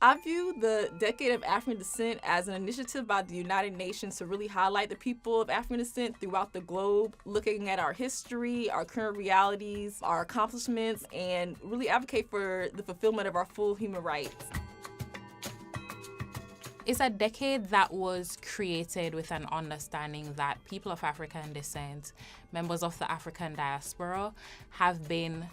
I view the Decade of African Descent as an initiative by the United Nations to really highlight the people of African descent throughout the globe, looking at our history, our current realities, our accomplishments, and really advocate for the fulfillment of our full human rights. It's a decade that was created with an understanding that people of African descent, members of the African diaspora, have been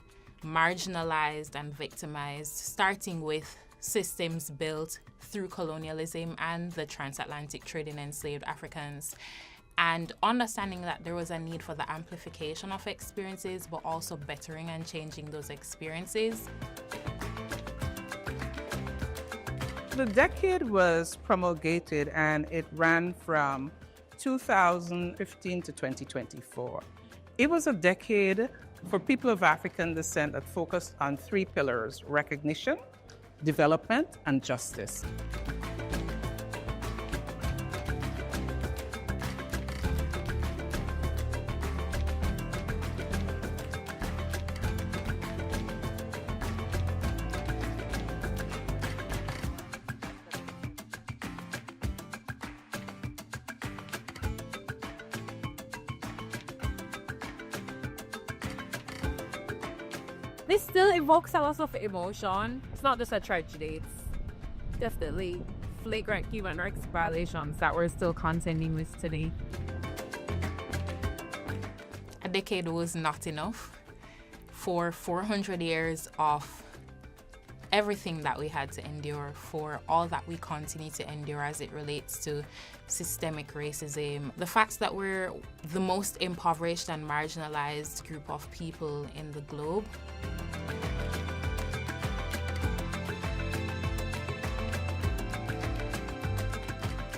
marginalized and victimized, starting with systems built through colonialism and the transatlantic trade in enslaved Africans, and understanding that there was a need for the amplification of experiences, but also bettering and changing those experiences. The decade was promulgated and it ran from 2015 to 2024. It was a decade for people of African descent that focused on three pillars: recognition, development, and justice. This still evokes a lot of emotion. It's not just a tragedy, it's definitely flagrant human rights violations that we're still contending with today. A decade was not enough for 400 years of everything that we had to endure, for all that we continue to endure as it relates to systemic racism. The fact that we're the most impoverished and marginalized group of people in the globe.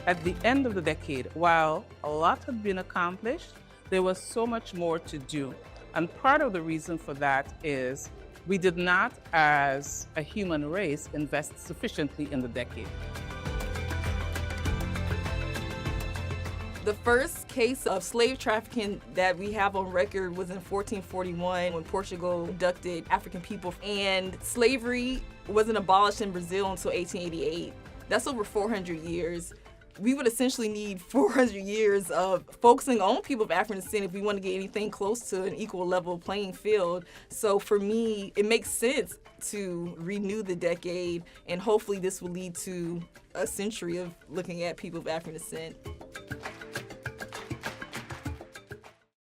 At the end of the decade, while a lot had been accomplished, there was so much more to do. And part of the reason for that is we did not, as a human race, invest sufficiently in the decade. The first case of slave trafficking that we have on record was in 1441 when Portugal abducted African people, and slavery wasn't abolished in Brazil until 1888. That's over 400 years. We would essentially need 400 years of focusing on people of African descent if we want to get anything close to an equal level playing field. So for me, it makes sense to renew the decade, and hopefully this will lead to a century of looking at people of African descent.